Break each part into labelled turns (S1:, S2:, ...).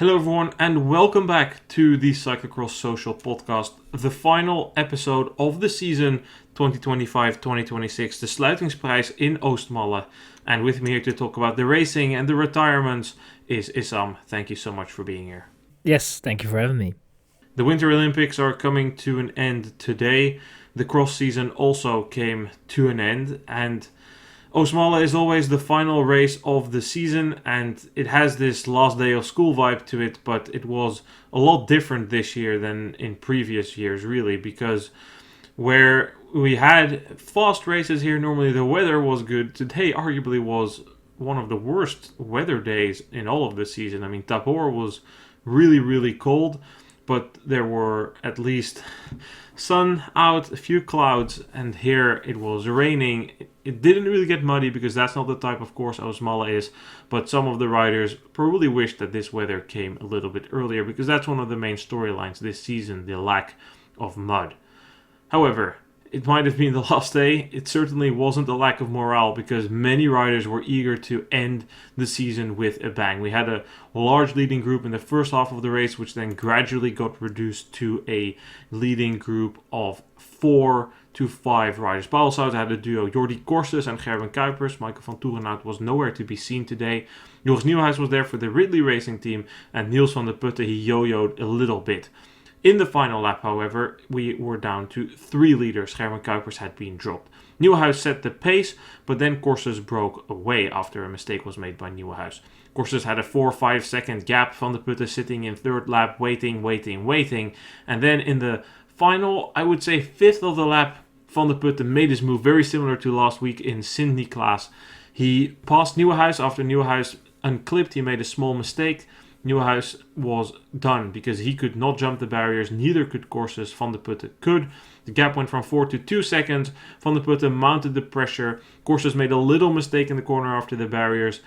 S1: Hello everyone and welcome back to the Cyclocross Social podcast, the final episode of the season 2025-2026, the Sluitingsprijs in Oostmalle. And with me here to talk about the racing and the retirements is Issam. Thank you so much for being here.
S2: Yes, thank you for having me.
S1: The Winter Olympics are coming to an end today. The cross season also came to an end, and Oostmalle is always the final race of the season, and it has this last day of school vibe to it, but it was a lot different this year than in previous years, really, because where we had fast races here, normally the weather was good. Today arguably was one of the worst weather days in all of the season. I mean, Tabor was really, really cold, but there were at least sun out, a few clouds, and here it was raining. It didn't really get muddy because that's not the type of course Oostmalle is, but some of the riders probably wished that this weather came a little bit earlier because that's one of the main storylines this season, the lack of mud. However, it might have been the last day. It certainly wasn't a lack of morale because many riders were eager to end the season with a bang. We had a large leading group in the first half of the race, which then gradually got reduced to a leading group of 4 to 5 riders. Paalshout had a duo Jordi Korses and Gerben Kuipers. Michael van Toerenhout was nowhere to be seen today. Joris Nieuwhuis was there for the Ridley Racing team, and Niels Vandeputte, he yo-yoed a little bit. In the final lap, however, we were down to 3 leaders. Gerben Kuipers had been dropped. Nieuwhuis set the pace, but then Korses broke away after a mistake was made by Nieuwhuis. Korses had a 4-5 second gap. Vandeputte sitting in third lap, waiting. And then in the final, I would say fifth of the lap, Vandeputte made his move very similar to last week in Sint-Niklaas. He passed Nieuwhuis after Nieuwhuis unclipped. He made a small mistake. Nieuwhuis was done because he could not jump the barriers, neither could Korses. Vandeputte could. The gap went from 4 to 2 seconds. Vandeputte mounted the pressure. Korses made a little mistake in the corner after the barriers.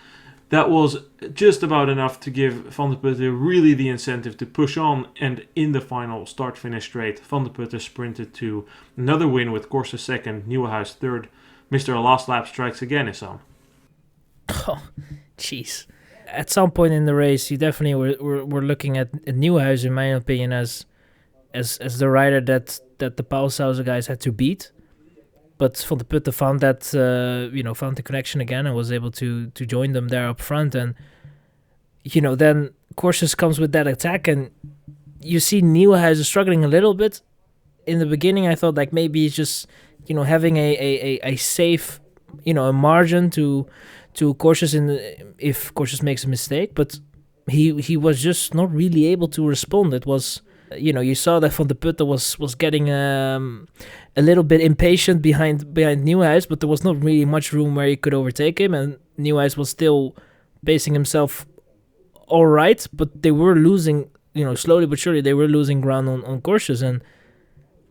S1: That was just about enough to give Vandeputte really the incentive to push on, and in the final start-finish straight, Vandeputte sprinted to another win with Korses second, Nieuwhuis third. Mr. Last Lap strikes again, Issam.
S2: Oh, jeez. At some point in the race, you definitely were looking at Nieuwhuis, in my opinion, as the rider that the Paalshout guys had to beat. But Vandeputte found found the connection again and was able to join them there up front. And then Korses comes with that attack, and you see Nieuwhuis struggling a little bit. In the beginning, I thought like maybe he's just having a safe a margin to Korses if Korses makes a mistake, but he was just not really able to respond. It was you saw that Vandeputte was getting a little bit impatient behind Nieuwhuis, but there was not really much room where he could overtake him, and Nieuwhuis was still pacing himself all right, but they were losing, slowly but surely they were losing ground on Korses, and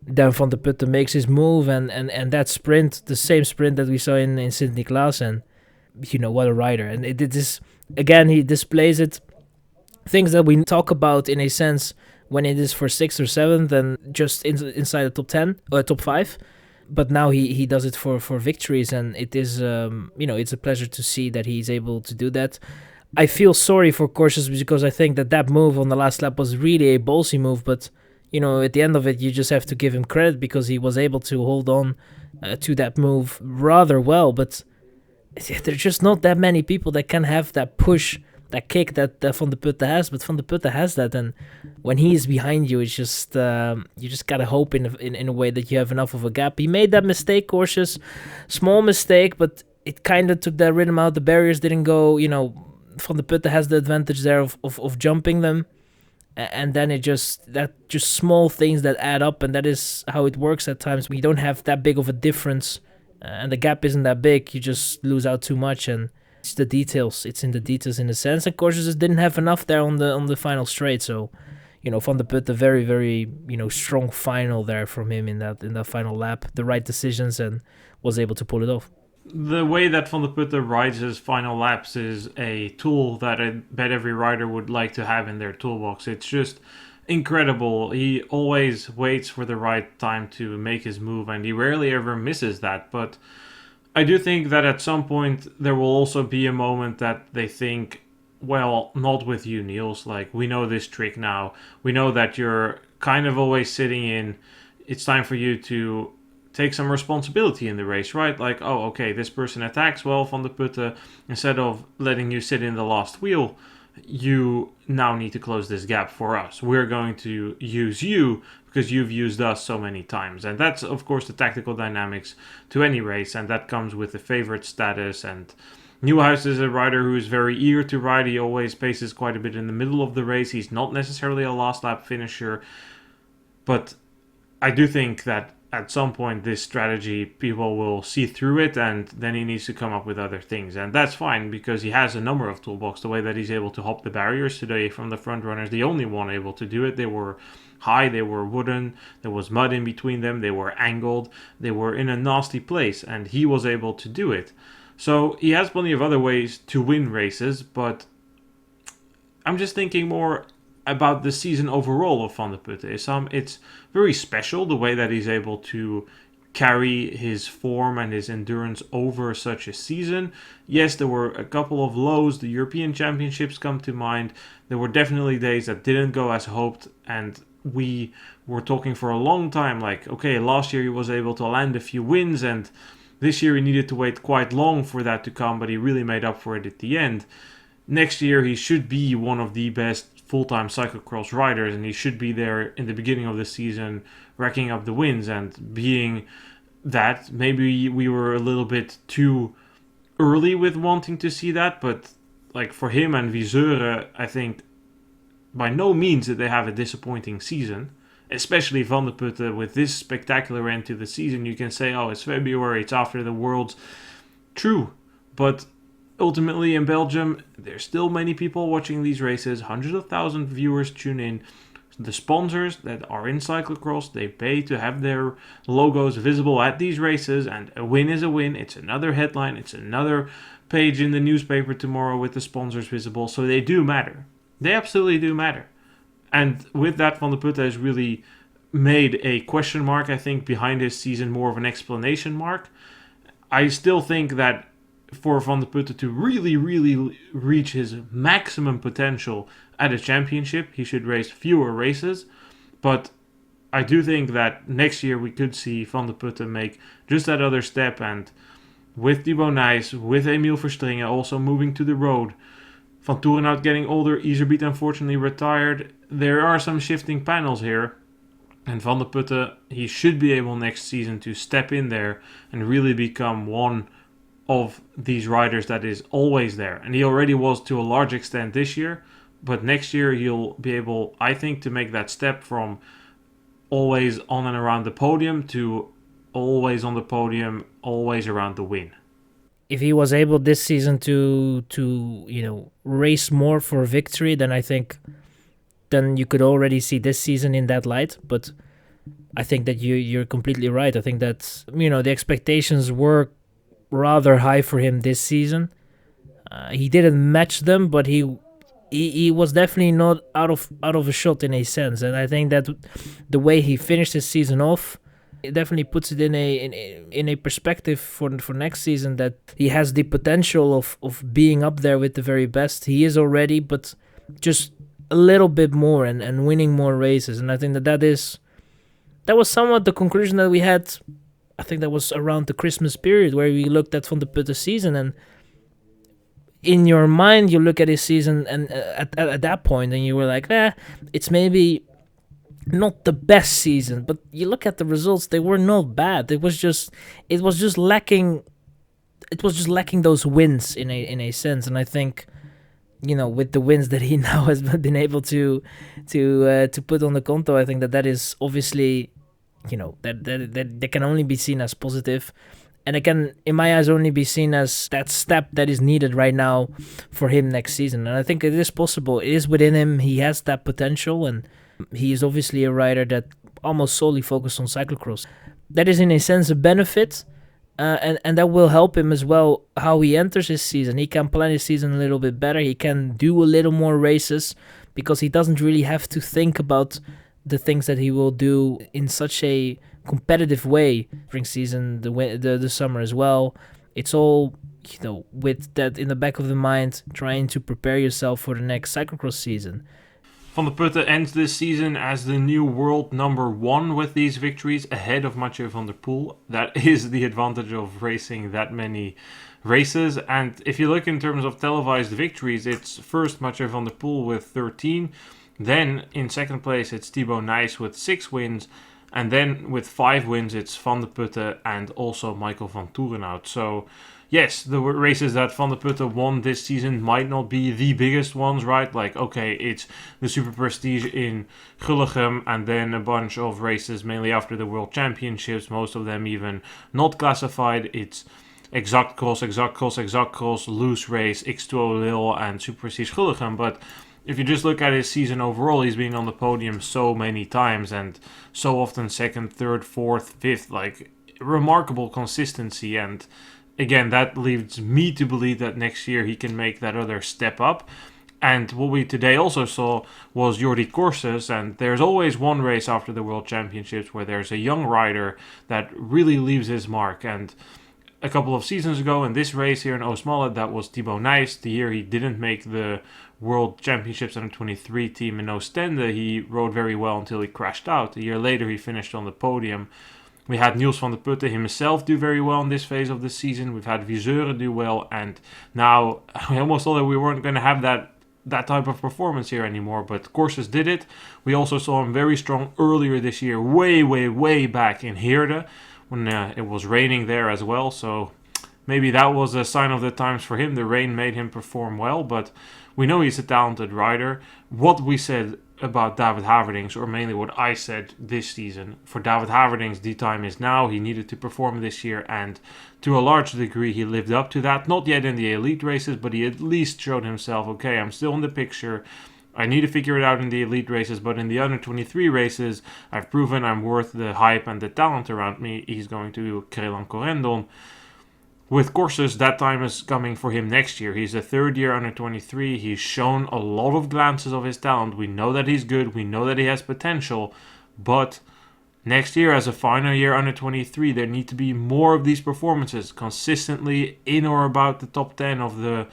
S2: then Vandeputte makes his move, and that sprint, the same sprint that we saw in Sint-Niklaas, and what a rider. And it is, again, he displays it, things that we talk about in a sense when it is for 6th or 7th and just inside the top 10 or top 5, but now he does it for victories, and it is it's a pleasure to see that he's able to do that. I feel sorry for Korses because I think that move on the last lap was really a ballsy move, but at the end of it, you just have to give him credit because he was able to hold on to that move rather well. But there's just not that many people that can have that push, that kick that Vandeputte has. But Vandeputte has that, and when he is behind you, it's just you just gotta hope in a way that you have enough of a gap. He made that mistake, Korses, small mistake, but it kind of took that rhythm out. The barriers didn't go. Vandeputte has the advantage there of jumping them. And then just small things that add up, and that is how it works at times. We don't have that big of a difference, and the gap isn't that big. You just lose out too much, and it's the details. It's in the details in a sense. And Korses just didn't have enough there on the final straight. So, Vandeputte, very very strong final there from him in that final lap. The right decisions, and was able to pull it off.
S1: The way that Vandeputte rides his final laps is a tool that I bet every rider would like to have in their toolbox. It's just incredible. He always waits for the right time to make his move, and he rarely ever misses that. But I do think that at some point there will also be a moment that they think, well, not with you, Niels. Like, we know this trick now. We know that you're kind of always sitting in. It's time for you to take some responsibility in the race, right? Like, oh, okay, this person attacks well, Vandeputte. Instead of letting you sit in the last wheel, you now need to close this gap for us. We're going to use you because you've used us so many times. And that's, of course, the tactical dynamics to any race, and that comes with the favorite status. And Nieuwhuis is a rider who is very eager to ride. He always paces quite a bit in the middle of the race. He's not necessarily a last lap finisher, but I do think that at some point this strategy, people will see through it, and then he needs to come up with other things. And that's fine, because he has a number of toolbox. The way that he's able to hop the barriers today from the front runners, the only one able to do it. They were high, they were wooden, there was mud in between them, they were angled, they were in a nasty place, and he was able to do it. So he has plenty of other ways to win races, but I'm just thinking more about the season overall of Vandeputte. It's very special the way that he's able to carry his form and his endurance over such a season. Yes, there were a couple of lows. The European Championships come to mind. There were definitely days that didn't go as hoped, and we were talking for a long time like, okay, last year he was able to land a few wins, and this year he needed to wait quite long for that to come, but he really made up for it at the end. Next year he should be one of the best full-time cyclocross riders, and he should be there in the beginning of the season racking up the wins. And being that, maybe we were a little bit too early with wanting to see that, but like for him and Viseur, I think by no means did they have a disappointing season, especially Vandeputte with this spectacular end to the season. You can say, oh, it's February, it's after the Worlds. True, but ultimately in Belgium, there's still many people watching these races. Hundreds of thousands of viewers tune in. The sponsors that are in cyclocross, they pay to have their logos visible at these races, and a win is a win. It's another headline. It's another page in the newspaper tomorrow with the sponsors visible. So they do matter. They absolutely do matter. And with that, Vandeputte has really made a question mark, I think, behind his season, more of an explanation mark. I still think that for Vandeputte to really, really reach his maximum potential at a championship, he should race fewer races. But I do think that next year we could see Vandeputte make just that other step. And with Thibaut Nys, with Emil Verstringen also moving to the road, Van Toerenhout getting older, Iserbyt unfortunately retired, there are some shifting panels here. And Vandeputte, he should be able next season to step in there and really become one of these riders that is always there. And he already was to a large extent this year, but next year he'll be able, I think, to make that step from always on and around the podium to always on the podium, always around the win.
S2: If he was able this season to race more for victory, then I think then you could already see this season in that light. But I think that you're completely right. I think that the expectations were rather high for him this season. He didn't match them, but he was definitely not out of a shot in a sense. And I think that the way he finished his season off, it definitely puts it in a perspective for next season, that he has the potential of being up there with the very best. He is already, but just a little bit more and winning more races. And I think that was somewhat the conclusion that we had. I think that was around the Christmas period, where we looked at Vandeputte's season, and in your mind you look at his season and at that point and you were like, it's maybe not the best season, but you look at the results, they were not bad. It was just lacking those wins in a sense. And I think, with the wins that he now has been able to put on the Conto, I think that is obviously, that can only be seen as positive, and it can, in my eyes, only be seen as that step that is needed right now for him next season. And I think it is possible. It is within him. He has that potential, and he is obviously a rider that almost solely focused on cyclocross. That is, in a sense, a benefit, and that will help him as well how he enters his season. He can plan his season a little bit better. He can do a little more races because he doesn't really have to think about the things that he will do in such a competitive way. Spring season, the summer as well. It's all with that in the back of the mind, trying to prepare yourself for the next cyclocross season.
S1: Vandeputte ends this season as the new world number 1 with these victories, ahead of Mathieu van der Poel. That is the advantage of racing that many races. And if you look in terms of televised victories, it's first Mathieu van der Poel with 13. Then in second place, it's Thibaut Nys with 6 wins. And then with 5 wins, it's Vandeputte and also Michael van Toerenhout. So yes, the races that Vandeputte won this season might not be the biggest ones, right? Like, okay, it's the Super Prestige in Gullegem and then a bunch of races mainly after the World Championships, most of them even not classified. It's Exact Cross, Loose Race, X2O Lille and Super Prestige Gullegem. But if you just look at his season overall, he's been on the podium so many times and so often second, third, fourth, fifth, like remarkable consistency. And again, that leads me to believe that next year he can make that other step up. And what we today also saw was Jordi Corses, and there's always one race after the World Championships where there's a young rider that really leaves his mark. And a couple of seasons ago in this race here in Oostmalle, that was Thibaut Nys. The year he didn't make the World Championships under 23 team in Oostende, he rode very well until he crashed out. A year later, he finished on the podium. We had Niels van der Putte himself do very well in this phase of the season. We've had Viseur do well, and now we almost thought that we weren't going to have that type of performance here anymore, but Corses did it. We also saw him very strong earlier this year, way back in Heijden, when it was raining there as well, so maybe that was a sign of the times for him. The rain made him perform well, but we know he's a talented rider. What we said about David Haverdings, or mainly what I said this season, for David Haverdings, the time is now. He needed to perform this year, and to a large degree he lived up to that. Not yet in the elite races, but he at least showed himself, okay, I'm still in the picture. I need to figure it out in the elite races, but in the under 23 races, I've proven I'm worth the hype and the talent around me. He's going to Crelan-Corendon. With Corses, that time is coming for him next year. He's a third year under 23. He's shown a lot of glances of his talent. We know that he's good. We know that he has potential. But next year, as a final year under 23, there need to be more of these performances consistently in or about the top 10 of the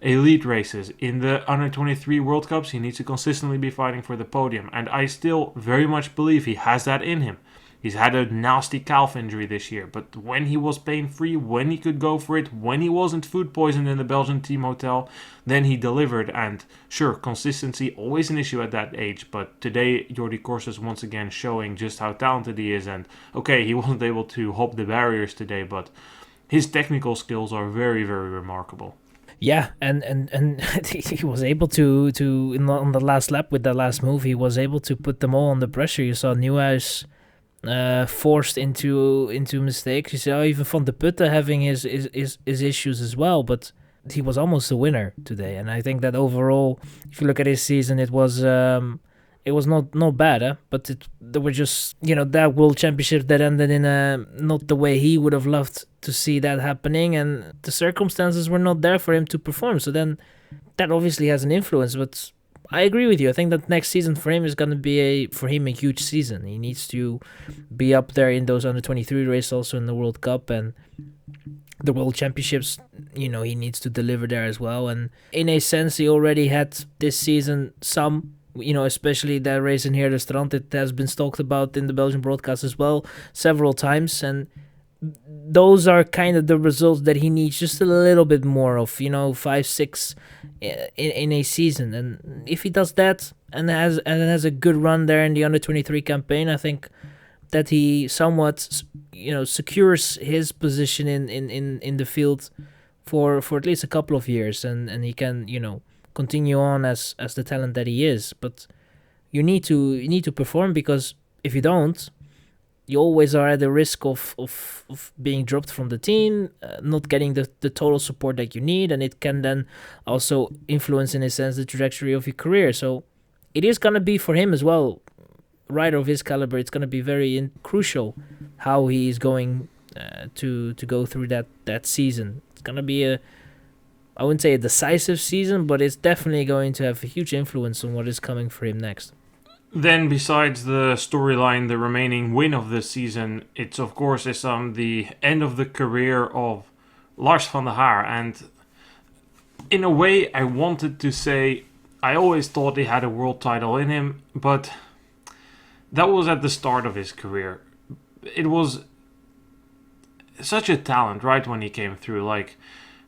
S1: elite races. In the under 23 World Cups, he needs to consistently be fighting for the podium. And I still very much believe he has that in him. He's had a nasty calf injury this year, but when he was pain-free, when he could go for it, when he wasn't food poisoned in the Belgian team hotel, then he delivered. And sure, consistency always an issue at that age, but today Jordi Corses once again showing just how talented he is. And okay, he wasn't able to hop the barriers today, but his technical skills are very remarkable.
S2: Yeah, and he was able to on the last lap with the last move, he was able to put them all under pressure. You saw Nieuwhuis forced into mistakes. You saw even Vandeputte having his issues as well, but he was almost a winner today. And I think that overall, if you look at his season, it was not bad, but there were just, that World Championship that ended in not the way he would have loved to see that happening, and the circumstances were not there for him to perform. So then that obviously has an influence, but I agree with you. I think that next season for him is going to be a huge season. He needs to be up there in those under 23 races, also in the World Cup and the World Championships. He needs to deliver there as well. And in a sense, he already had this season some, especially that race in Heijden Strand. It has been talked about in the Belgian broadcast as well several times, and those are kind of the results that he needs just a little bit more of, 5-6 in a season. And if he does that and has a good run there in the under 23 campaign, I think that he somewhat secures his position in the field for at least a couple of years, and he can continue on as the talent that he is. But you need to perform, because if you don't, you always are at the risk of being dropped from the team, not getting the total support that you need, and it can then also influence, in a sense, the trajectory of your career. So it is going to be for him as well, rider of his caliber, it's going to be very crucial how he is going to go through that season. It's going to be I wouldn't say a decisive season, but it's definitely going to have a huge influence on what is coming for him next.
S1: Then, besides the storyline, the remaining win of the season, it's of course Issam, the end of the career of Lars van der Haar. And in a way, I wanted to say I always thought he had a world title in him, but that was at the start of his career. It was such a talent right when he came through. Like,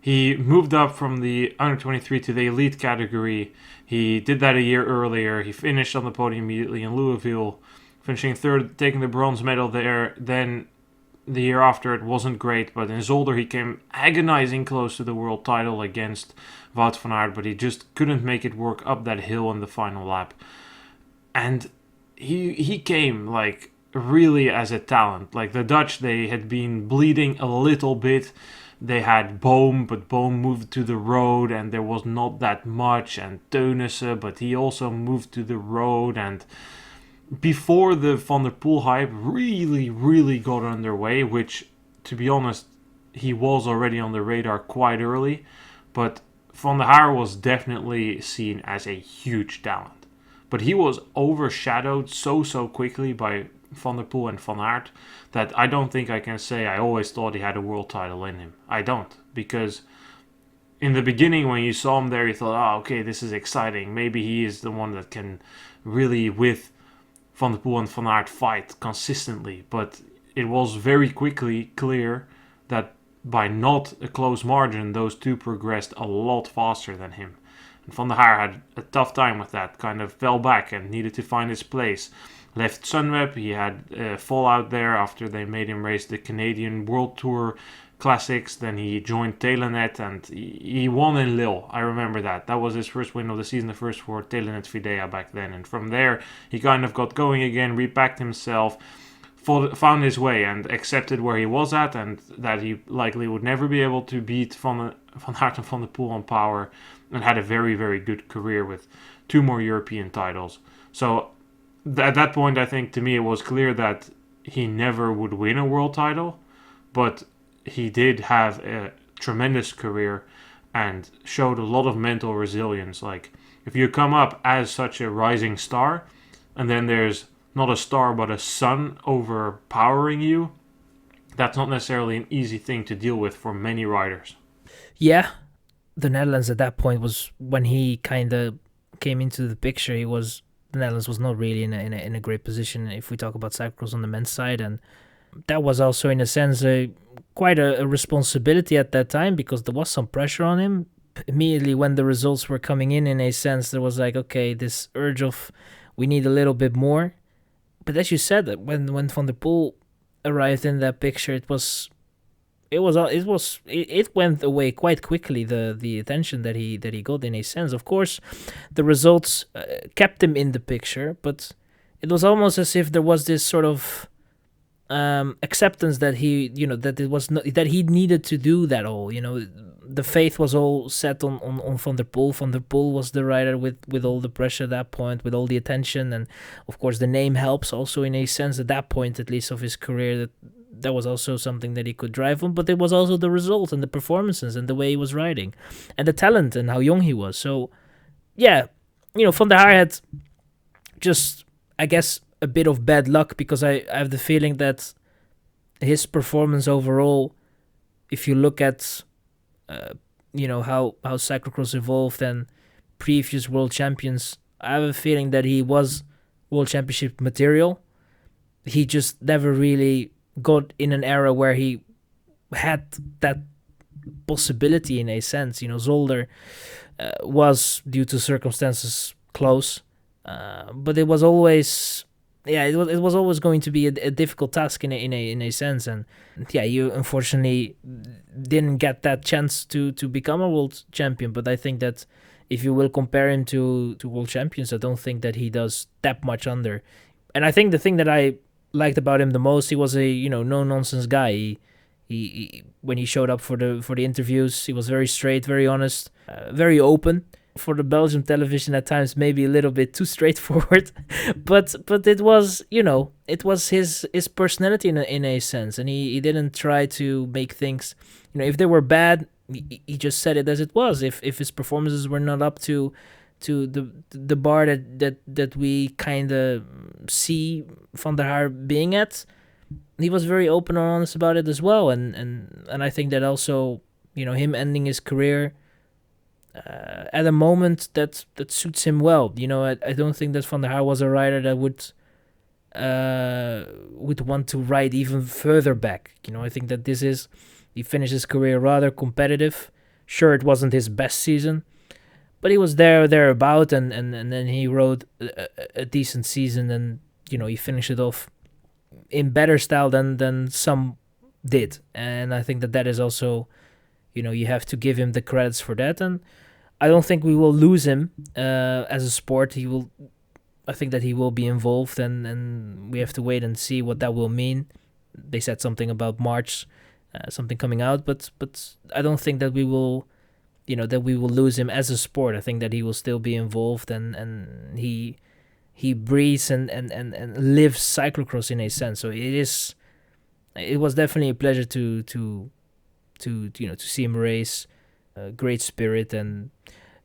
S1: he moved up from the under 23 to the elite category. He did that a year earlier. He finished on the podium immediately in Louisville, finishing third, taking the bronze medal there. Then the year after, it wasn't great, but in Zolder he came agonizing close to the world title against Wout van Aert, but he just couldn't make it work up that hill in the final lap. And he came like really as a talent. Like, the Dutch, they had been bleeding a little bit. They had Boom, but Boom moved to the road and there was not that much, and Teunissen, but he also moved to the road. And before the Van der Poel hype really got underway, which, to be honest, he was already on the radar quite early, but Van der Haar was definitely seen as a huge talent. But he was overshadowed so quickly by Van der Poel and Van Aert that I don't think I can say I always thought he had a world title in him. I don't, because in the beginning when you saw him there, you thought, oh, okay, this is exciting. Maybe he is the one that can really, with Van der Poel and Van Aert, fight consistently. But it was very quickly clear that by not a close margin, those two progressed a lot faster than him. And Van der Haar had a tough time with that, kind of fell back and needed to find his place. Left Sunweb, he had a fallout there after they made him race the Canadian World Tour Classics. Then he joined Telenet and he won in Lille. I remember that. That was his first win of the season, the first for Telenet Fidea back then. And from there, he kind of got going again, repacked himself, found his way and accepted where he was at, and that he likely would never be able to beat Van Aert and Van der Poel on power, and had a very good career with 2 more European titles. So at that point, I think, to me, it was clear that he never would win a world title, but he did have a tremendous career and showed a lot of mental resilience. Like, if you come up as such a rising star, and then there's not a star but a sun overpowering you, that's not necessarily an easy thing to deal with for many riders.
S2: Yeah, the Netherlands at that point was when he kind of came into the picture. The Netherlands was not really in a great position if we talk about cyclocross on the men's side, and that was also in a sense quite a responsibility at that time, because there was some pressure on him. Immediately when the results were coming in a sense, there was like, okay, this urge of we need a little bit more. But as you said, when Van der Poel arrived in that picture, it went away quite quickly, the attention that he got in a sense. Of course, the results kept him in the picture, but it was almost as if there was this sort of acceptance that that he needed to do that all. The faith was all set on Van der Poel. Van der Poel was the rider with all the pressure at that point, with all the attention, and of course the name helps also in a sense at that point, at least of his career, that was also something that he could drive on. But it was also the result and the performances and the way he was riding, and the talent and how young he was. So yeah, Van der Haar had just, I guess, a bit of bad luck, because I have the feeling that his performance overall, if you look at how cyclocross evolved and previous world champions, I have a feeling that he was world championship material. He just never really got in an era where he had that possibility in a sense. Zolder was, due to circumstances, close, but it was always it was always going to be a difficult task in a sense. And yeah, you unfortunately didn't get that chance to become a world champion. But I think that if you will compare him to world champions, I don't think that he does that much under. And I think the thing that I liked about him the most, he was a no nonsense guy. He when he showed up for the interviews, he was very straight, very honest, very open. For the Belgian television at times, maybe a little bit too straightforward, but it was it was his personality in a sense, and he didn't try to make things, if they were bad, he just said it as it was. If his performances were not up to the bar that we kind of see Van der Haar being at, he was very open and honest about it as well, and I think that also him ending his career at a moment that suits him well. I don't think that Van der Haar was a rider that would want to ride even further back. I think that he finished his career rather competitive. Sure, it wasn't his best season, but he was thereabout, and then he rode a decent season, and he finished it off in better style than some did. And I think that is also, you have to give him the credits for that. And I don't think we will lose him as a sport. I think that he will be involved, and we have to wait and see what that will mean. They said something about March, something coming out, but I don't think that we will, lose him as a sport. I think that he will still be involved, and he breathes and lives cyclocross in a sense. So it was definitely a pleasure to see him race. Great spirit, and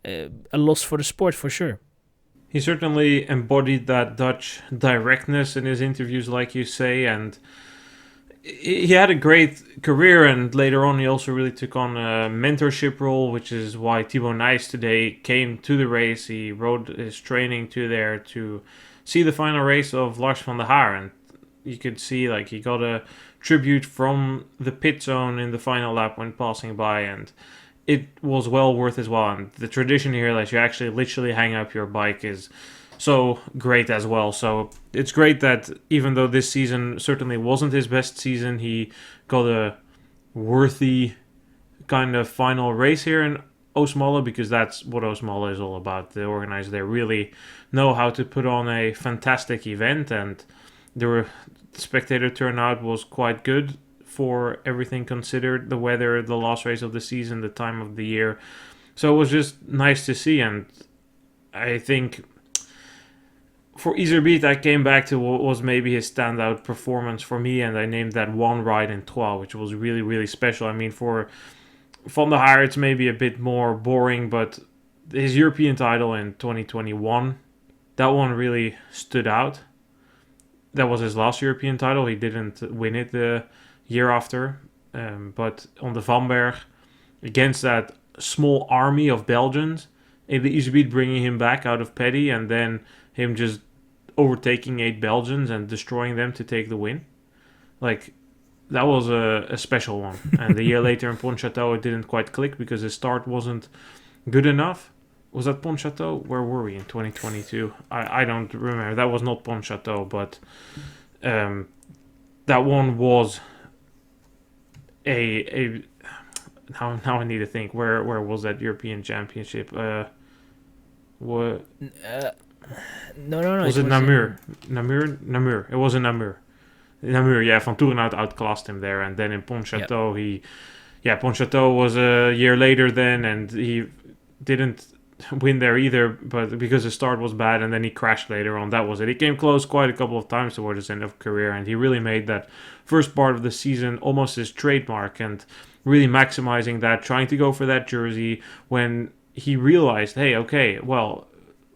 S2: a loss for the sport for sure.
S1: He certainly embodied that Dutch directness in his interviews, like you say, and he had a great career, and later on he also really took on a mentorship role, which is why Thibaut Nys today came to the race. He rode his training to there to see the final race of Lars van der Haar, and you could see like he got a tribute from the pit zone in the final lap when passing by, and it was well worth as well. And the tradition here that you actually literally hang up your bike is so great as well. So it's great that even though this season certainly wasn't his best season, he got a worthy kind of final race here in Oostmalle, because that's what Oostmalle is all about. The organizers, they really know how to put on a fantastic event, and the spectator turnout was quite good for everything considered, the weather, the last race of the season, the time of the year. So it was just nice to see, and I think for Iserbeet, I came back to what was maybe his standout performance for me, and I named that one ride in Troyes, which was really, really special. I mean, for Van der Haar, it's maybe a bit more boring, but his European title in 2021, that one really stood out. That was his last European title. He didn't win it the year after, but on the Vanberg, against that small army of Belgians, Iserbeet bringing him back out of Petty, and then him just overtaking 8 Belgians and destroying them to take the win. Like, that was a special one. And the year later in Pontchâteau, it didn't quite click because his start wasn't good enough. Was that Pontchâteau? Where were we in 2022? I don't remember. That was not Pontchâteau, but that one was a now I need to think. Where was that European Championship? What?
S2: No.
S1: Was it Namur? Namur. It was in Namur. Namur, yeah. Van Toerenhout outclassed him there, and then in Pontchâteau, Pontchâteau was a year later then, and he didn't win there either, but because his start was bad, and then he crashed later on. That was it. He came close quite a couple of times towards his end of career, and he really made that first part of the season almost his trademark, and really maximizing that, trying to go for that jersey when he realized, hey, okay, well,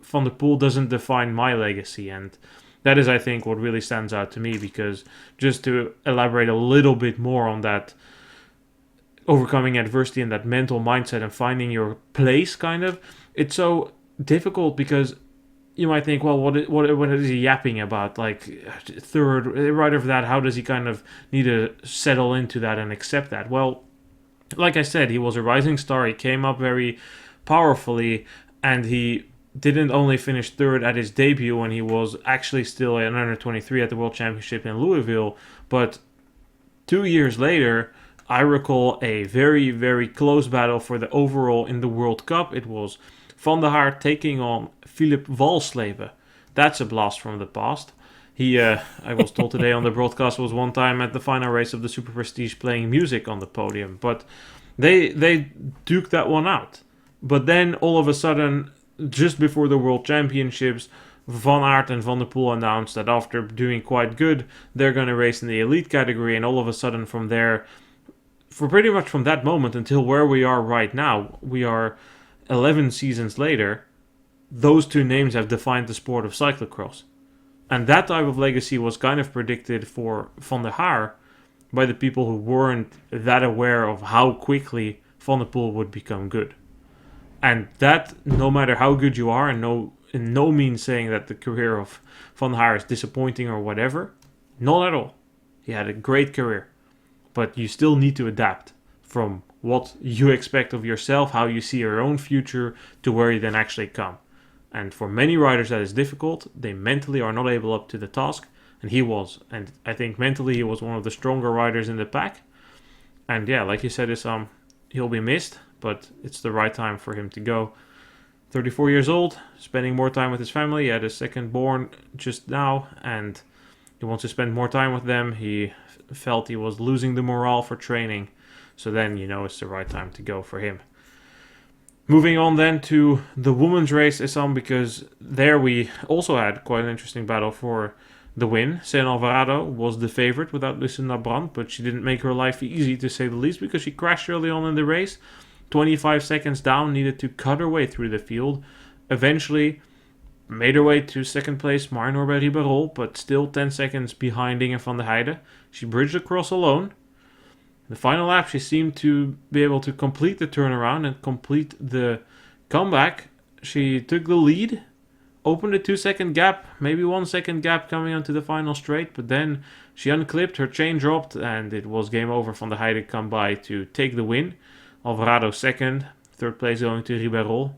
S1: Van der Poel doesn't define my legacy, and that is, I think, what really stands out to me, because just to elaborate a little bit more on that overcoming adversity and that mental mindset and finding your place, kind of, it's so difficult because you might think, well, what is he yapping about? Like, third, right after that, how does he kind of need to settle into that and accept that? Well, like I said, he was a rising star. He came up very powerfully, and he didn't only finish third at his debut when he was actually still an under 23 at the World Championship in Louisville, but 2 years later, I recall a very, very close battle for the overall in the World Cup. It was Van der Haar taking on Philip Walsleben. That's a blast from the past. He, I was told today on the broadcast, was one time at the final race of the Super Prestige playing music on the podium, but they duked that one out. But then all of a sudden, just before the World Championships, Van Aert and Van der Poel announced that after doing quite good, they're going to race in the elite category, and all of a sudden from there, for pretty much from that moment until where we are right now, we are 11 seasons later, those two names have defined the sport of cyclocross. And that type of legacy was kind of predicted for Van der Haar by the people who weren't that aware of how quickly Vandeputte would become good. And that, no matter how good you are, and in no means saying that the career of Van Haar is disappointing or whatever, not at all. He had a great career. But you still need to adapt from what you expect of yourself, how you see your own future, to where you then actually come. And for many riders that is difficult. They mentally are not able up to the task, and he was. And I think mentally he was one of the stronger riders in the pack. And yeah, like you said, Issam, he'll be missed, but it's the right time for him to go. 34 years old, spending more time with his family. He had his second born just now, and he wants to spend more time with them. He felt he was losing the morale for training, so then it's the right time to go for him. Moving on then to the women's race, Issam, because there we also had quite an interesting battle for the win. Sen Alvarado was the favorite without Lucinda Brandt, but she didn't make her life easy, to say the least, because she crashed early on in the race. 25 seconds down, needed to cut her way through the field. Eventually made her way to second place, Marinorbert Ribeirol, but still 10 seconds behind Inge van der Heijden. She bridged across alone. The final lap, she seemed to be able to complete the turnaround and complete the comeback. She took the lead, opened a 2-second gap, maybe 1 second gap coming onto the final straight, but then she unclipped, her chain dropped, and it was game over. Van der Heijden come by to take the win. Alvarado second, third place going to Ribeirol.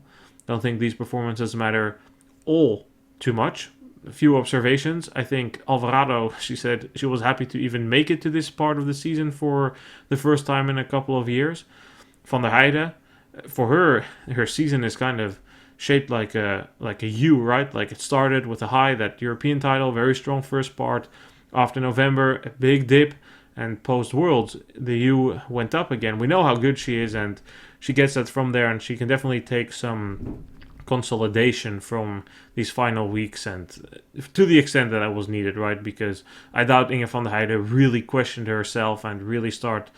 S1: Don't think these performances matter all too much. A few observations. I think Alvarado, she said she was happy to even make it to this part of the season for the first time in a couple of years. Van der Heijden, for her season is kind of shaped like a U, right? Like it started with a high, that European title, very strong first part. After November, a big dip, and post-Worlds, the U went up again. We know how good she is, and she gets that from there, and she can definitely take some consolidation from these final weeks, and to the extent that was needed, right? Because I doubt Inge van der Heijden really questioned herself and really started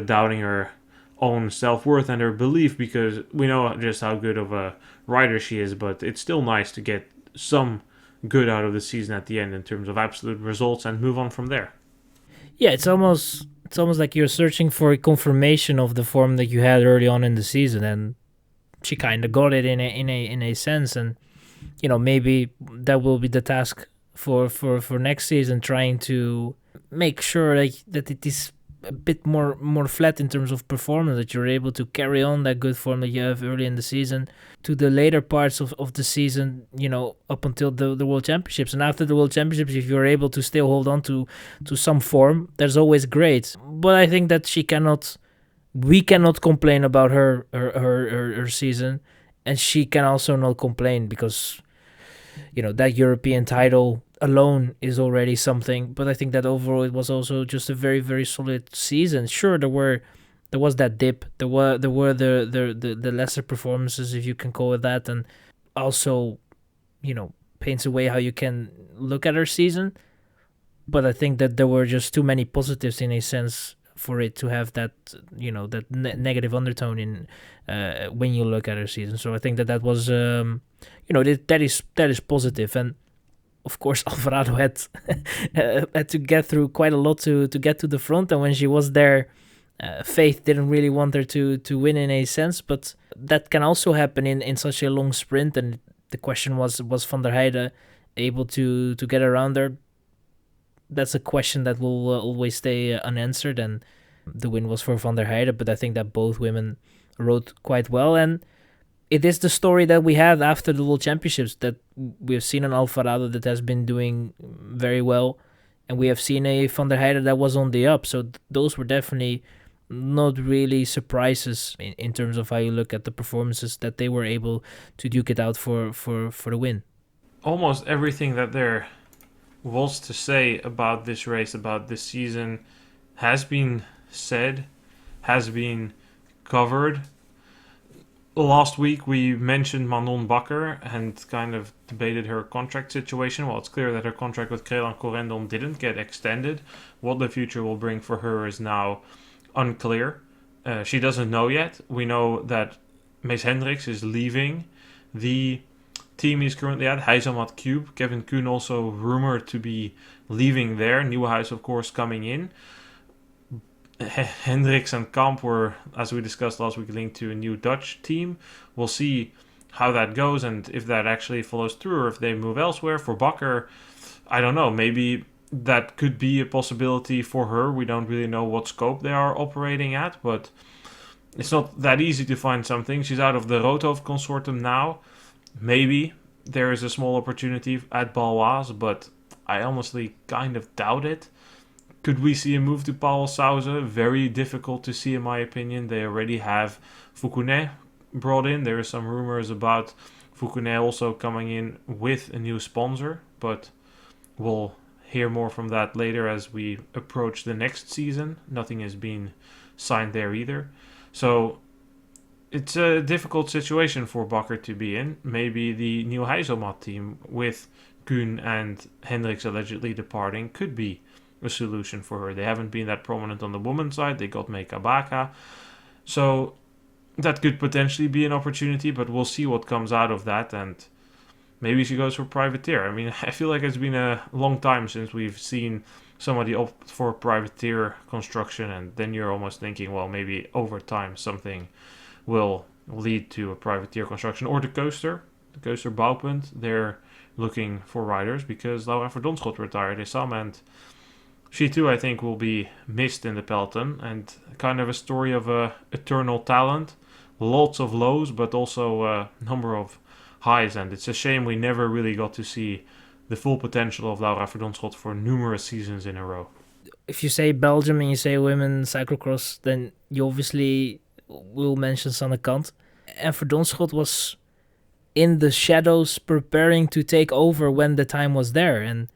S1: doubting her own self-worth and her belief, because we know just how good of a rider she is, but it's still nice to get some good out of the season at the end in terms of absolute results and move on from there.
S2: Yeah, it's almost like you're searching for a confirmation of the form that you had early on in the season, and she kind of got it in a sense. And maybe that will be the task for next season, trying to make sure that it is a bit more flat in terms of performance, that you're able to carry on that good form that you have early in the season to the later parts of the season, up until the World Championships. And after the World Championships, if you're able to still hold on to some form, that's always great. But I think that we cannot complain about her season, and she can also not complain, because that European title alone is already something. But I think that overall it was also just a very, very solid season. Sure, there was that dip, there were the lesser performances, if you can call it that, and also paints away how you can look at her season. But I think that there were just too many positives in a sense for it to have that negative undertone in when you look at her season. So I think that was that is positive. And of course Alvarado had to get through quite a lot to get to the front, and when she was there, Faith didn't really want her to win in a sense, but that can also happen in such a long sprint. And the question was Van der Heijden able to get around her? That's a question that will always stay unanswered, and the win was for Van der Heijden. But I think that both women rode quite well, and it is the story that we had after the World Championships, that we've seen an Alvarado that has been doing very well, and we have seen a Van der Heijden that was on the up. So those were definitely not really surprises in terms of how you look at the performances, that they were able to duke it out for the win.
S1: Almost everything that there was to say about this race, about this season, has been said, has been covered. Last week we mentioned Manon Bakker and kind of debated her contract situation. Well, it's clear that her contract with Crelan Corendon didn't get extended. What the future will bring for her is now unclear. She doesn't know yet. We know that Mees Hendricks is leaving the team he's currently at, Heizamat Cube. Kevin Kuhn also rumored to be leaving there. Nieuwenhuis, of course, coming in. Hendricks and Kamp were, as we discussed last week, linked to a new Dutch team. We'll see how that goes and if that actually follows through or if they move elsewhere. For Bakker, I don't know. Maybe that could be a possibility for her. We don't really know what scope they are operating at, but it's not that easy to find something. She's out of the Roodhoofd consortium now. Maybe there is a small opportunity at Baloise, but I honestly kind of doubt it. Could we see a move to Paul Sauze? Very difficult to see, in my opinion. They already have Fukune brought in. There are some rumors about Fukune also coming in with a new sponsor, but we'll hear more from that later as we approach the next season. Nothing has been signed there either. So it's a difficult situation for Bakker to be in. Maybe the new Heizelmat team with Kuhn and Hendricks allegedly departing could be a solution for her. They haven't been that prominent on the women's side. They got Meka Baka. So that could potentially be an opportunity, but we'll see what comes out of that. And maybe she goes for privateer. I mean, I feel like it's been a long time since we've seen somebody opt for privateer construction, and then you're almost thinking, well, maybe over time something will lead to a privateer construction. Or the coaster Bouwpunt. They're looking for riders because Laura Verdonschot retired, Issam, and she too, I think, will be missed in the peloton, and kind of a story of a eternal talent. Lots of lows, but also a number of highs, and it's a shame we never really got to see the full potential of Laura Verdonschot for numerous seasons in a row.
S2: If you say Belgium and you say women cyclocross, then you obviously will mention Sanne Cant. And Verdonschot was in the shadows preparing to take over when the time was there, and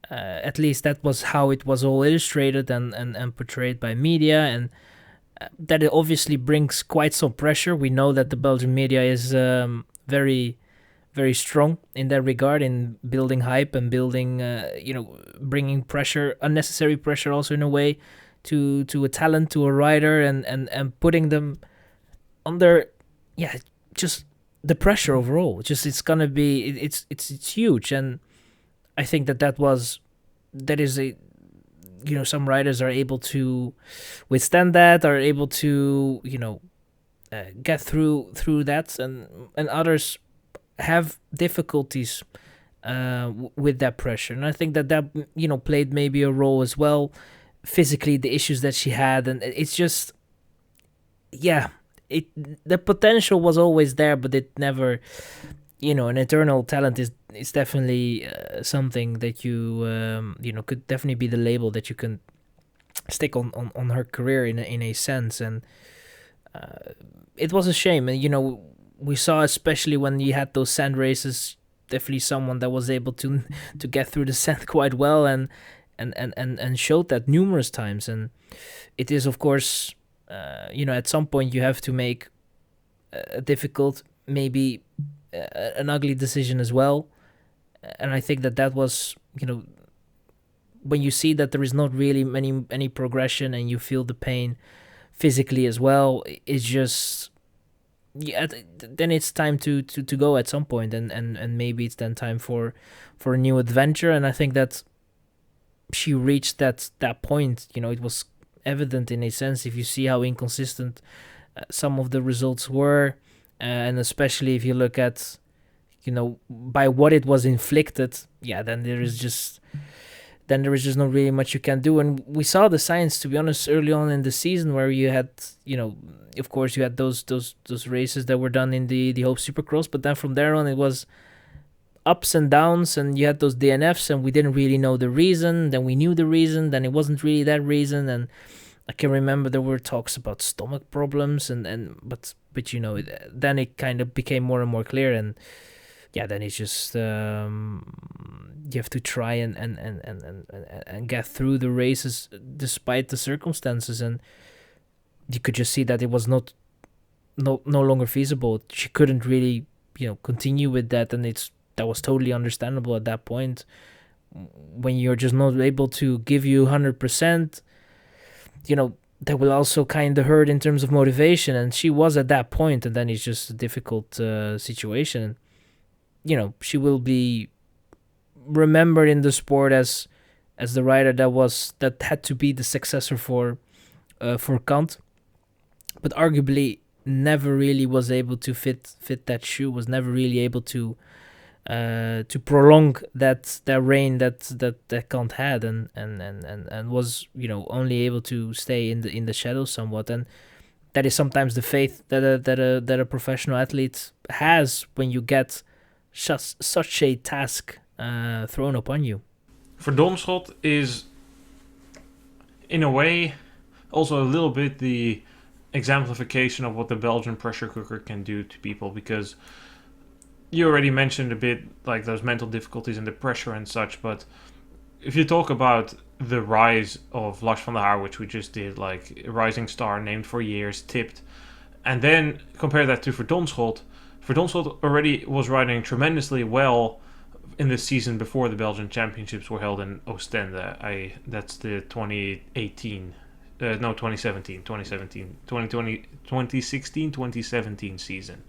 S2: at least that was how it was all illustrated and portrayed by media, and that it obviously brings quite some pressure. We know that the Belgian media is very, very strong in that regard, in building hype and building, bringing pressure, unnecessary pressure also in a way, to a talent, to a rider, and putting them under, just the pressure overall. Just it's gonna be, it's huge, and I think that is a, some riders are able to withstand that, are able to, get through that, and others have difficulties with that pressure. And I think that played maybe a role as well, physically, the issues that she had, and it's just, the potential was always there, but it never, an eternal talent is definitely something that you could definitely be the label that you can stick on her career in a sense. And it was a shame, and we saw, especially when you had those sand races, definitely someone that was able to get through the sand quite well, and showed that numerous times. And it is, of course, at some point you have to make a difficult, maybe an ugly decision as well. And I think that was, when you see that there is not really any progression, and you feel the pain physically as well, it's just, then it's time to go at some point, and maybe it's then time for a new adventure. And I think that she reached that point. It was evident in a sense, if you see how inconsistent some of the results were, and especially if you look at, by what it was inflicted, then there is just not really much you can do. And we saw the signs, to be honest, early on in the season, where you had, of course, you had those races that were done in the Hope Supercross, but then from there on it was ups and downs, and you had those DNFs, and we didn't really know the reason. Then we knew the reason, then it wasn't really that reason. And I can remember there were talks about stomach problems, but then it kind of became more and more clear, and then it's just you have to try and get through the races despite the circumstances. And you could just see that it was no longer feasible. She couldn't really continue with that, and that was totally understandable at that point. When you're just not able to give you 100%, that will also kind of hurt in terms of motivation, and she was at that point, and then it's just a difficult situation. She will be remembered in the sport as the rider that had to be the successor for for Cant, but arguably never really was able to fit that shoe. Was never really able to prolong that reign that Cant had, and was only able to stay in the shadows somewhat. And that is sometimes the faith that a professional athlete has when you get such a task thrown upon you.
S1: Verdonschot is, in a way, also a little bit the exemplification of what the Belgian pressure cooker can do to people, because you already mentioned a bit like those mental difficulties and the pressure and such, but if you talk about the rise of Lars van der Haar, which we just did, like a rising star, named for years, tipped, and then compare that to Verdonschot. Verdonschot already was riding tremendously well in the season before the Belgian Championships were held in Oostende. That's the 2018, 2017, 2017 season.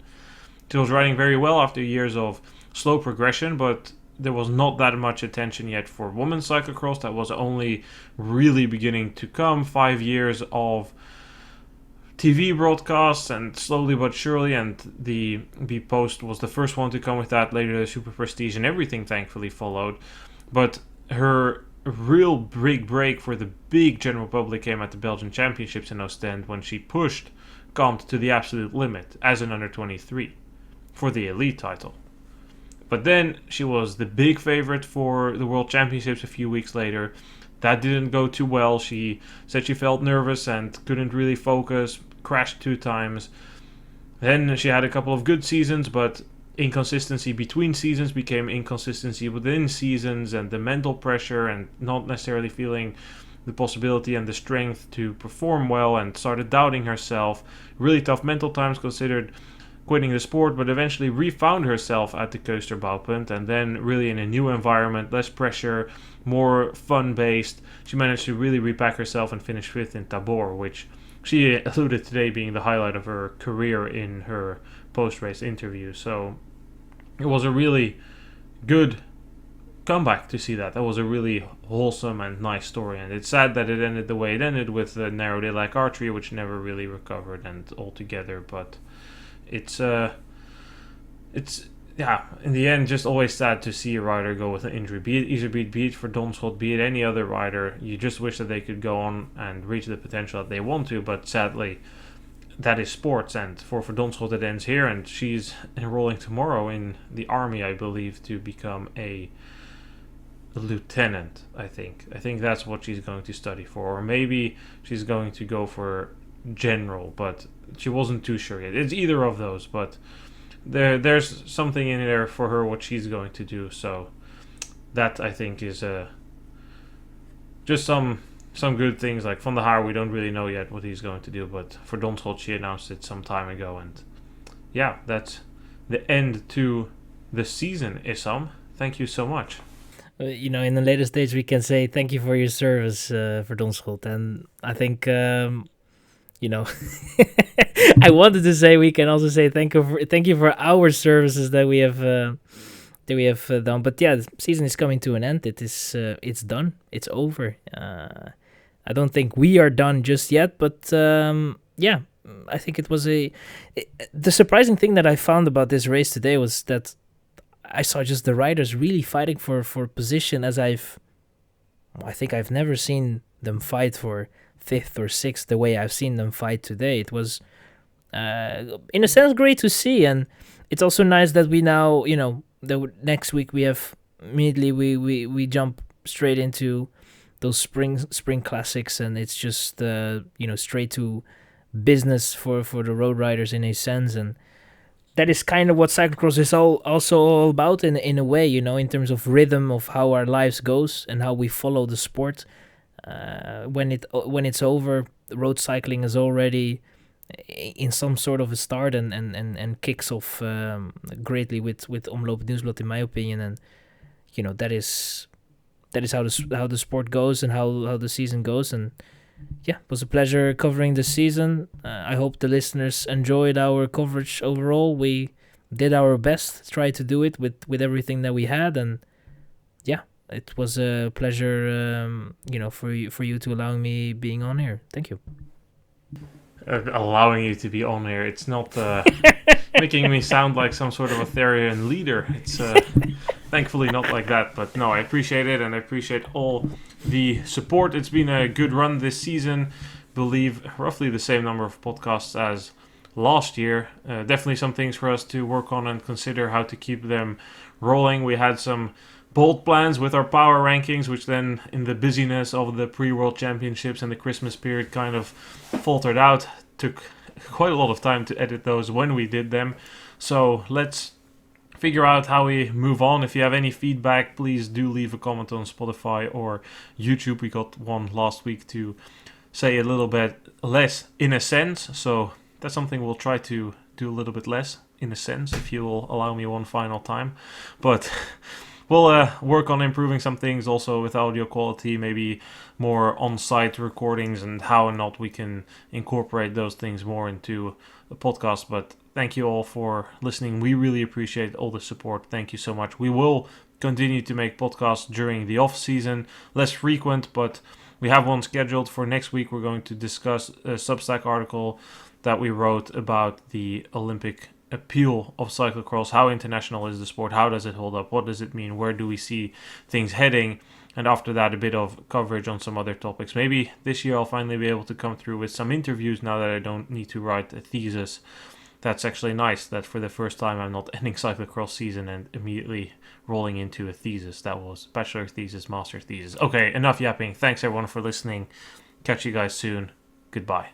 S1: She was riding very well after years of slow progression, but there was not that much attention yet for women's cyclocross. That was only really beginning to come. 5 years of TV broadcasts, and slowly but surely, and the Post was the first one to come with that. Later the Super Prestige and everything thankfully followed. But her real big break for the big general public came at the Belgian Championships in Ostend, when she pushed Cant to the absolute limit as an under 23 for the elite title. But then she was the big favorite for the World Championships a few weeks later. That didn't go too well. She said she felt nervous and couldn't really focus, crashed 2 times. Then she had a couple of good seasons, but inconsistency between seasons became inconsistency within seasons, and the mental pressure and not necessarily feeling the possibility and the strength to perform well, and started doubting herself. Really tough mental times, considered quitting the sport, but eventually refound herself at the Kloosterbouwpunt, and then really in a new environment, less pressure, more fun-based, she managed to really repack herself and finish 5th in Tabor, which she alluded today being the highlight of her career in her post-race interview. So it was a really good comeback to see that. That was a really wholesome and nice story, and it's sad that it ended the way it ended with the narrow daylight archery, which never really recovered and altogether, but it's in the end, just always sad to see a rider go with an injury. Be it Verdonschot, be it any other rider. You just wish that they could go on and reach the potential that they want to, but sadly, that is sports. And for Verdonschot, it ends here, and she's enrolling tomorrow in the army, I believe, to become a lieutenant. I think that's what she's going to study for, or maybe she's going to go for general, but she wasn't too sure yet. It's either of those, but there's something in there for her what she's going to do. So that, I think, is just some good things. Like Van der Haar, we don't really know yet what he's going to do, but for Verdonschot, she announced it some time ago, and yeah, that's the end to the season. Issam, thank you so much.
S2: In the later stage, we can say thank you for your service, Verdonschot, and I think I wanted to say we can also say thank you for our services that we have done. But yeah, the season is coming to an end. It's done. It's over. I don't think we are done just yet, but yeah, I think it was the surprising thing that I found about this race today was that I saw just the riders really fighting for position, as I think I've never seen them fight for 5th or 6th the way I've seen them fight today. It was in a sense great to see, and it's also nice that we now, the next week we have immediately we jump straight into those spring classics, and it's just straight to business for the road riders in a sense, and that is kind of what cyclocross is also all about in a way, in terms of rhythm of how our lives goes and how we follow the sport. When it's over, road cycling is already in some sort of a start and kicks off greatly with Omloop Nieuwsblad, in my opinion, and that is how the sport goes and how the season goes. And yeah, it was a pleasure covering the season. I hope the listeners enjoyed our coverage overall. We did our best, tried to do it with everything that we had, and yeah, it was a pleasure, for you to allow me being on here. Thank you.
S1: allowing you to be on here. It's not making me sound like some sort of Aetherian leader. It's thankfully not like that. But no, I appreciate it, and I appreciate all the support. It's been a good run this season. Believe roughly the same number of podcasts as last year. Definitely some things for us to work on and consider how to keep them rolling. We had some bold plans with our power rankings, which then in the busyness of the pre-World Championships and the Christmas period kind of faltered out. Took quite a lot of time to edit those when we did them. So let's figure out how we move on. If you have any feedback, please do leave a comment on Spotify or YouTube. We got one last week to say a little bit less in a sense. So that's something we'll try to do a little bit less in a sense, if you will allow me one final time. But we'll work on improving some things also with audio quality, maybe more on-site recordings and how and not we can incorporate those things more into the podcast. But thank you all for listening. We really appreciate all the support. Thank you so much. We will continue to make podcasts during the off-season, less frequent, but we have one scheduled for next week. We're going to discuss a Substack article that we wrote about the Olympic appeal of cyclocross. How international is the sport? How does it hold up? What does it mean? Where do we see things heading? And after that, a bit of coverage on some other topics. Maybe this year I'll finally be able to come through with some interviews now that I don't need to write a thesis. That's actually nice that for the first time I'm not ending cyclocross season and immediately rolling into a thesis. That was bachelor thesis, master thesis. Okay, enough yapping. Thanks everyone for listening. Catch you guys soon. Goodbye.